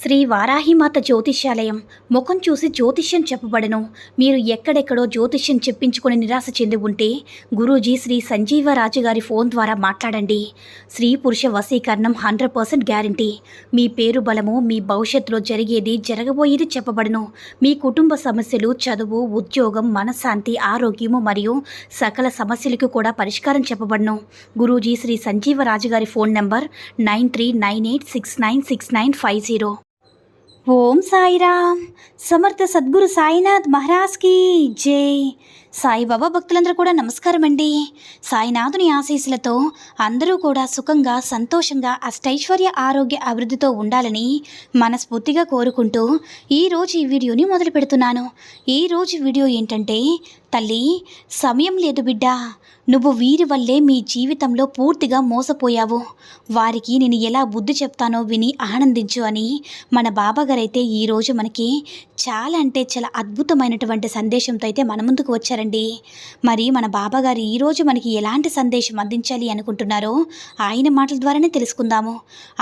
శ్రీ వారాహిమాత జ్యోతిష్యాలయం ముఖం చూసి జ్యోతిష్యం చెప్పబడను. మీరు ఎక్కడెక్కడో జ్యోతిష్యం చెప్పించుకొని నిరాశ చెంది ఉంటే గురూజీ శ్రీ సంజీవరాజు గారి ఫోన్ ద్వారా మాట్లాడండి. స్త్రీ పురుష వశీకరణం 100% గ్యారంటీ. మీ పేరు బలము, మీ భవిష్యత్తులో జరిగేది జరగబోయేది చెప్పబడను. మీ కుటుంబ సమస్యలు, చదువు, ఉద్యోగం, మనశ్శాంతి, ఆరోగ్యము మరియు సకల సమస్యలకు కూడా పరిష్కారం చెప్పబడను. గురూజీ శ్రీ సంజీవరాజు గారి ఫోన్ నంబర్ 9398696950. ఓం సాయిరామ్. సమర్థ సద్గురు సాయినాథ్ మహారాజ్ కి జై. సాయిబాబా భక్తులందరూ కూడా నమస్కారం అండి. సాయినాథుని ఆశీస్సులతో అందరూ కూడా సుఖంగా, సంతోషంగా, అష్టైశ్వర్య, ఆరోగ్య అభివృద్ధితో ఉండాలని మనస్ఫూర్తిగా కోరుకుంటూ ఈరోజు ఈ వీడియోని మొదలు పెడుతున్నాను. ఈరోజు వీడియో ఏంటంటే, తల్లి సమయం లేదు బిడ్డ, నువ్వు వీరి వల్లే మీ జీవితంలో పూర్తిగా మోసపోయావు. వారికి నేను ఎలా బుద్ధి చెప్తానో విని ఆనందించు అని మన బాబాగారైతే ఈరోజు మనకి చాలా అంటే చాలా అద్భుతమైనటువంటి సందేశంతో అయితే మన ముందుకు వచ్చారండి. మరి మన బాబాగారు ఈరోజు మనకి ఎలాంటి సందేశం అందించాలి అనుకుంటున్నారో ఆయన మాటల ద్వారానే తెలుసుకుందాము.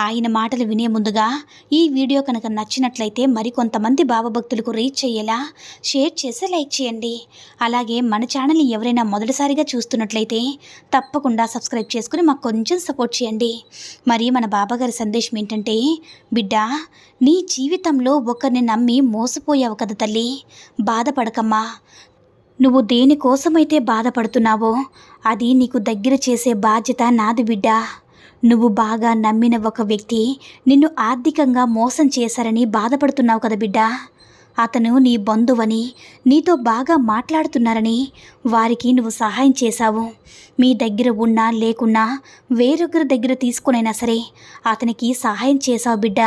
ఆయన మాటలు వినే ముందుగా ఈ వీడియో కనుక నచ్చినట్లయితే మరికొంతమంది బాబా భక్తులకు రీచ్ అయ్యేలా షేర్ చేసి లైక్ చేయండి. అలాగే మన ఛానల్ని ఎవరైనా మొదటిసారిగా చూస్తున్నట్లయితే తప్పకుండా సబ్స్క్రైబ్ చేసుకుని మాకు కొంచెం సపోర్ట్ చేయండి. మరి మన బాబాగారి సందేశం ఏంటంటే, బిడ్డ, నీ జీవితంలో ఒకరిని నమ్మి మోసపోయావు కదా తల్లి, బాధపడకమ్మా. నువ్వు దేనికోసమైతే బాధపడుతున్నావో అది నీకు దగ్గర చేసే బాధ్యత నాది బిడ్డ. నువ్వు బాగా నమ్మిన ఒక వ్యక్తి నిన్ను ఆర్థికంగా మోసం చేశారని బాధపడుతున్నావు కదా బిడ్డ. అతను నీ బంధువని, నీతో బాగా మాట్లాడుతున్నారని వారికి నువ్వు సహాయం చేశావు. మీ దగ్గర ఉన్నా లేకున్నా వేరొకరి దగ్గర తీసుకునైనా సరే అతనికి సహాయం చేశావు బిడ్డ.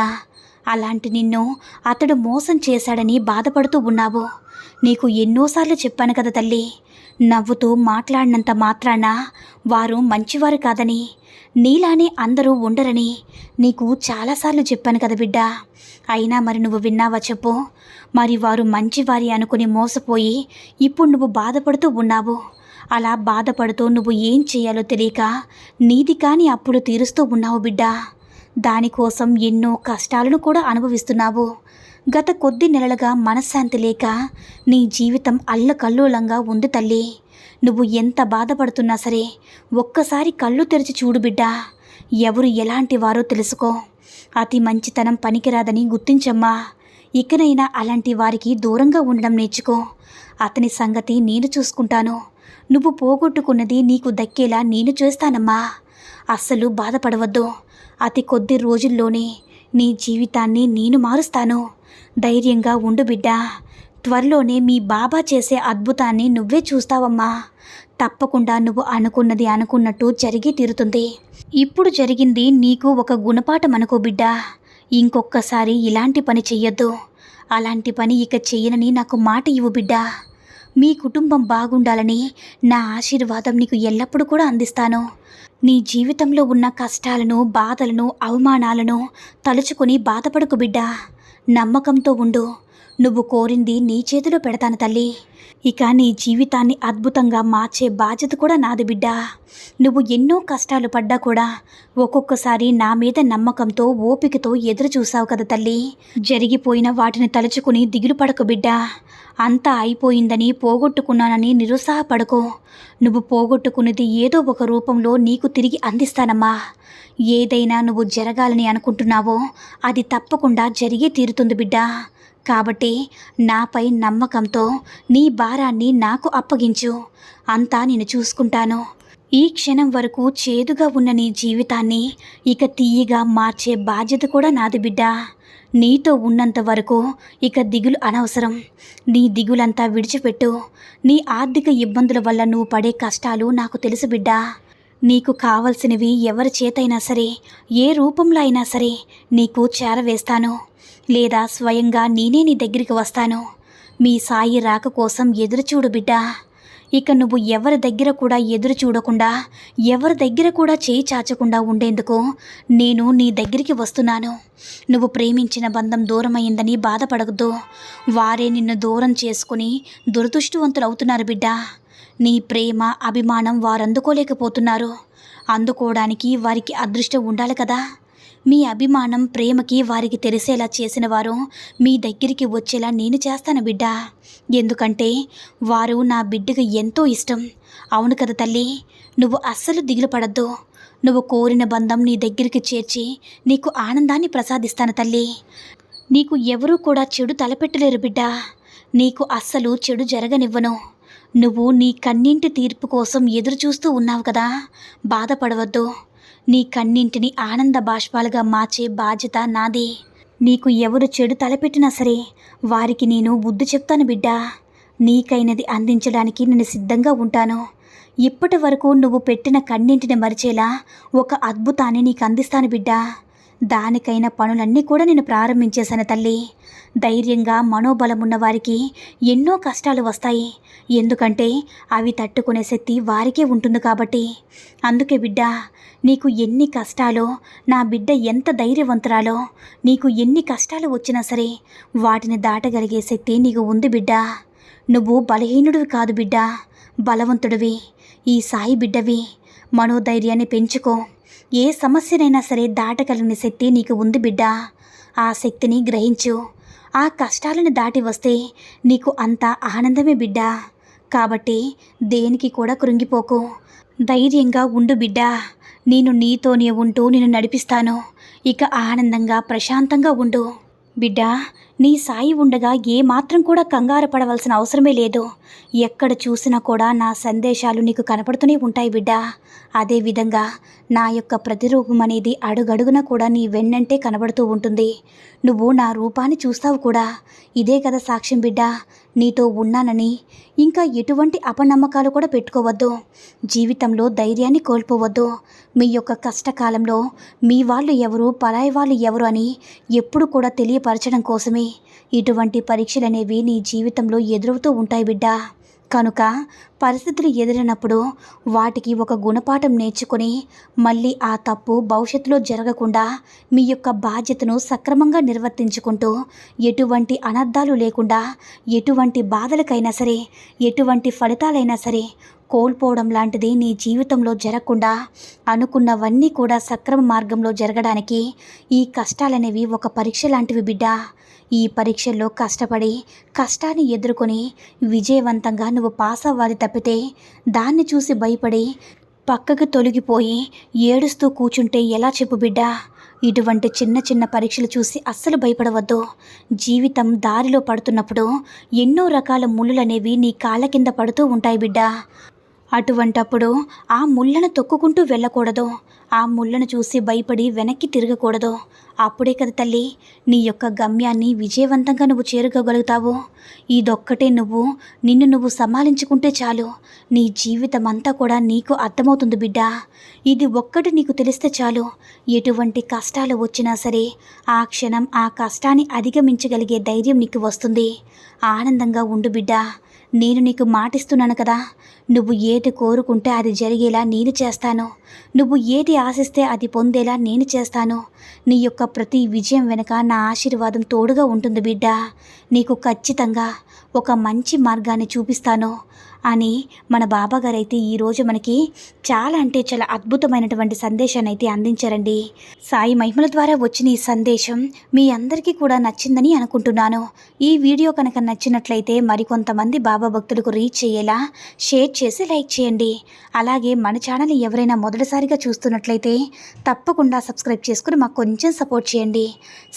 అలాంటి నిన్ను అతడు మోసం చేశాడని బాధపడుతూ ఉన్నావు. నీకు ఎన్నోసార్లు చెప్పాను కదా తల్లి, నవ్వుతూ మాట్లాడినంత మాత్రాన వారు మంచివారు కాదని, నీలానే అందరూ ఉండరని నీకు చాలాసార్లు చెప్పాను కదా బిడ్డ. అయినా మరి నువ్వు విన్నావా చెప్పు? మరి వారు మంచివారి అనుకుని మోసపోయి ఇప్పుడు నువ్వు బాధపడుతూ ఉన్నావు. అలా బాధపడుతూ నువ్వు ఏం చేయాలో తెలియక నీది కాని అప్పుడు తీరుస్తూ ఉన్నావు బిడ్డ. దానికోసం ఎన్నో కష్టాలను కూడా అనుభవిస్తున్నావు. గత కొద్ది నెలలుగా మనశ్శాంతి లేక నీ జీవితం అల్లకల్లోలంగా ఉంది తల్లి. నువ్వు ఎంత బాధపడుతున్నా సరే ఒక్కసారి కళ్ళు తెరిచి చూడు బిడ్డ. ఎవరు ఎలాంటి వారో తెలుసుకో. అతి మంచితనం పనికిరాదని గుర్తించమ్మా. ఇకనైనా అలాంటి వారికి దూరంగా ఉండడం నేర్చుకో. అతని సంగతి నేను చూసుకుంటాను. నువ్వు పోగొట్టుకున్నది నీకు దక్కేలా నేను చేస్తానమ్మా. అస్సలు బాధపడవద్దు. అతి కొద్ది రోజుల్లోనే నీ జీవితాన్ని నేను మారుస్తాను. ధైర్యంగా ఉండు బిడ్డ. త్వరలోనే మీ బాబా చేసే అద్భుతాన్ని నువ్వే చూస్తావమ్మా. తప్పకుండా నువ్వు అనుకున్నది అనుకున్నట్టు జరిగి తీరుతుంది. ఇప్పుడు జరిగింది నీకు ఒక గుణపాఠం అనుకో బిడ్డ. ఇంకొకసారి ఇలాంటి పని చెయ్యొద్దు. అలాంటి పని ఇక చెయ్యనని నాకు మాట ఇవ్వు బిడ్డ. మీ కుటుంబం బాగుండాలని నా ఆశీర్వాదం నీకు ఎల్లప్పుడూ కూడా అందిస్తాను. నీ జీవితంలో ఉన్న కష్టాలను, బాధలను, అవమానాలను తలుచుకొని బాధపడకు బిడ్డ. నమ్మకంతో ఉండు. నువ్వు కోరింది నీ చేతిలో పెడతాను తల్లి. ఇక నీ జీవితాన్ని అద్భుతంగా మార్చే బాధ్యత కూడా నాది బిడ్డ. నువ్వు ఎన్నో కష్టాలు పడ్డా కూడా ఒక్కొక్కసారి నా మీద నమ్మకంతో, ఓపికతో ఎదురు చూసావు కదా తల్లి. జరిగిపోయిన వాటిని తలుచుకుని దిగులు పడకు బిడ్డ. అంతా అయిపోయిందని, పోగొట్టుకున్నానని నిరుత్సాహపడకు. నువ్వు పోగొట్టుకున్నది ఏదో ఒక రూపంలో నీకు తిరిగి అందిస్తానమ్మా. ఏదైనా నువ్వు జరగాలని అనుకుంటున్నావో అది తప్పకుండా జరిగే తీరుతుంది బిడ్డ. కాబట్టి నాపై నమ్మకంతో నీ భారాన్ని నాకు అప్పగించు. అంతా నేను చూసుకుంటాను. ఈ క్షణం వరకు చేదుగా ఉన్న నీ జీవితాన్ని ఇక తీయగా మార్చే బాధ్యత కూడా నాది బిడ్డ. నీతో ఉన్నంత వరకు ఇక దిగులు అనవసరం. నీ దిగులంతా విడిచిపెట్టు. నీ ఆర్థిక ఇబ్బందుల వల్ల నువ్వు పడే కష్టాలు నాకు తెలుసు బిడ్డ. నీకు కావలసినవి ఎవరి చేతైనా సరే, ఏ రూపంలో అయినా సరే నీకు చేరవేస్తాను. లేదా స్వయంగా నేనే నీ దగ్గరికి వస్తాను. మీ సాయి రాక కోసం ఎదురుచూడు బిడ్డ. ఇక నువ్వు ఎవరి దగ్గర కూడా ఎదురు చూడకుండా, ఎవరి దగ్గర కూడా చేయి చాచకుండా ఉండేందుకు నేను నీ దగ్గరికి వస్తున్నాను. నువ్వు ప్రేమించిన బంధం దూరమైందని బాధపడవద్దు. వారే నిన్ను దూరం చేసుకుని దురదృష్టవంతులు అవుతున్నారు బిడ్డ. నీ ప్రేమ, అభిమానం వారు అందుకోలేకపోతున్నారు. అందుకోవడానికి వారికి అదృష్టం ఉండాలి కదా. మీ అభిమానం ప్రేమకి వారికి తెలిసేలా చేసిన వారు మీ దగ్గరికి వచ్చేలా నేను చేస్తాను బిడ్డ. ఎందుకంటే వారు నా బిడ్డకు ఎంతో ఇష్టం. అవును కదా తల్లి, నువ్వు అస్సలు దిగులు పడద్దు. నువ్వు కోరిన బంధం నీ దగ్గరికి చేర్చి నీకు ఆనందాన్ని ప్రసాదిస్తాను తల్లి. నీకు ఎవరూ కూడా చెడు తలపెట్టలేరు బిడ్డ. నీకు అస్సలు చెడు జరగనివ్వను. నువ్వు నీ కన్నింటి తీర్పు కోసం ఎదురు చూస్తూ ఉన్నావు కదా, బాధపడవద్దు. నీ కన్నింటిని ఆనంద బాష్పాలుగా మార్చే బాధ్యత నాది. నీకు ఎవరు చెడు తలపెట్టినా సరే వారికి నేను బుద్ధి చెప్తాను బిడ్డ. నీకైనది అందించడానికి నేను సిద్ధంగా ఉంటాను. ఇప్పటి వరకు నువ్వు పెట్టిన కన్నింటిని మరిచేలా ఒక అద్భుతాన్ని నీకు అందిస్తాను బిడ్డ. దానికైన పనులన్నీ కూడా నేను ప్రారంభించేశాను తల్లి. ధైర్యంగా మనోబలం ఉన్న వారికి ఎన్నో కష్టాలు వస్తాయి. ఎందుకంటే అవి తట్టుకునే శక్తి వారికే ఉంటుంది కాబట్టి. అందుకే బిడ్డ, నీకు ఎన్ని కష్టాలో, నా బిడ్డ ఎంత ధైర్యవంతురాలో, నీకు ఎన్ని కష్టాలు వచ్చినా సరే వాటిని దాటగలిగే శక్తి నీకు ఉంది బిడ్డ. నువ్వు బలహీనుడివి కాదు బిడ్డ, బలవంతుడివి. ఈ సాయి బిడ్డవి. మనోధైర్యాన్ని పెంచుకో. ఏ సమస్యనైనా సరే దాటగలిగిన శక్తి నీకు ఉంది బిడ్డ. ఆ శక్తిని గ్రహించు. ఆ కష్టాలను దాటి వస్తే నీకు అంత ఆనందమే బిడ్డ. కాబట్టి దేనికి కూడా కృంగిపోకు. ధైర్యంగా ఉండు బిడ్డ. నేను నీతోనే ఉంటూ నిన్ను నడిపిస్తాను. ఇక ఆనందంగా ప్రశాంతంగా ఉండు బిడ్డ. నీ సాయి ఉండగా ఏమాత్రం కూడా కంగారు పడవలసిన అవసరమే లేదు. ఎక్కడ చూసినా కూడా నా సందేశాలు నీకు కనపడుతూనే ఉంటాయి బిడ్డ. అదేవిధంగా నా యొక్క ప్రతిరూపం అనేది అడుగడుగున కూడా నీ వెన్నంటే కనబడుతూ ఉంటుంది. నువ్వు నా రూపాన్ని చూస్తావు కూడా. ఇదే కదా సాక్ష్యం బిడ్డ, నీతో ఉన్నానని. ఇంకా ఎటువంటి అపనమ్మకాలు కూడా పెట్టుకోవద్దు. జీవితంలో ధైర్యాన్ని కోల్పోవద్దు. మీ యొక్క కష్టకాలంలో మీ వాళ్ళు ఎవరు, పరాయి వాళ్ళు ఎవరు అని ఎప్పుడు కూడా తెలియపరచడం కోసమే ఇటువంటి పరీక్షలు అనేవి నీ జీవితంలో ఎదురవుతూ ఉంటాయి బిడ్డ. కనుక పరిస్థితులు ఎదురైనప్పుడు వాటికి ఒక గుణపాఠం నేర్చుకొని మళ్ళీ ఆ తప్పు భవిష్యత్తులో జరగకుండా మీ యొక్క బాధ్యతను సక్రమంగా నిర్వర్తించుకుంటూ ఎటువంటి అనర్థాలు లేకుండా, ఎటువంటి బాధలకైనా సరే, ఎటువంటి ఫలితాలైనా సరే కోల్పోవడం లాంటిది నీ జీవితంలో జరగకుండా అనుకున్నవన్నీ కూడా సక్రమ మార్గంలో జరగడానికి ఈ కష్టాలనేవి ఒక పరీక్ష లాంటివి బిడ్డ. ఈ పరీక్షల్లో కష్టపడి కష్టాన్ని ఎదుర్కొని విజయవంతంగా నువ్వు పాస్ అవ్వాలి తప్పితే దాన్ని చూసి భయపడి పక్కకు తొలగిపోయి ఏడుస్తూ కూర్చుంటే ఎలా చెప్పు బిడ్డ. ఇటువంటి చిన్న చిన్న పరీక్షలు చూసి అస్సలు భయపడవద్దు. జీవితం దారిలో పడుతున్నప్పుడు ఎన్నో రకాల ముళ్ళులనేవి నీ కాళ్ళ కింద పడుతూ ఉంటాయి బిడ్డ. అటువంటప్పుడు ఆ ముళ్ళను తొక్కుకుంటూ వెళ్ళకూడదు. ఆ ముళ్ళను చూసి భయపడి వెనక్కి తిరగకూడదు. అప్పుడే కదా తల్లి నీ యొక్క గమ్యాన్ని విజయవంతంగా నువ్వు చేరుకోగలుగుతావు. ఇదొక్కటే నిన్ను నువ్వు సమాలించుకుంటే చాలు. నీ జీవితం అంతా కూడా నీకు అర్థమవుతుంది బిడ్డ. ఇది ఒక్కటి నీకు తెలిస్తే చాలు. ఎటువంటి కష్టాలు వచ్చినా సరే ఆ క్షణం ఆ కష్టాన్ని అధిగమించగలిగే ధైర్యం నీకు వస్తుంది. ఆనందంగా ఉండు బిడ్డ. నేను నీకు మాటిస్తున్నాను కదా, నువ్వు ఏది కోరుకుంటే అది జరిగేలా నేను చేస్తాను. నువ్వు ఏది ఆశిస్తే అది పొందేలా నేను చేస్తాను. నీ యొక్క ప్రతి విజయం వెనుక నా ఆశీర్వాదం తోడుగా ఉంటుంది బిడ్డ. నీకు ఖచ్చితంగా ఒక మంచి మార్గాన్ని చూపిస్తాను అని మన బాబాగారు అయితే ఈరోజు మనకి చాలా అంటే చాలా అద్భుతమైనటువంటి సందేశాన్ని అయితే అందించారండి. సాయి మహిమల ద్వారా వచ్చిన ఈ సందేశం మీ అందరికీ కూడా నచ్చిందని అనుకుంటున్నాను. ఈ వీడియో కనుక నచ్చినట్లయితే మరికొంతమంది బాబా భక్తులకు రీచ్ అయ్యేలా షేర్ చేసి లైక్ చేయండి. అలాగే మన ఛానల్ ఎవరైనా మొదటిసారిగా చూస్తున్నట్లయితే తప్పకుండా సబ్స్క్రైబ్ చేసుకుని మాకు కొంచెం సపోర్ట్ చేయండి.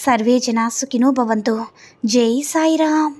సర్వే జనా సుఖినో భవంతు. జై సాయిరామ్.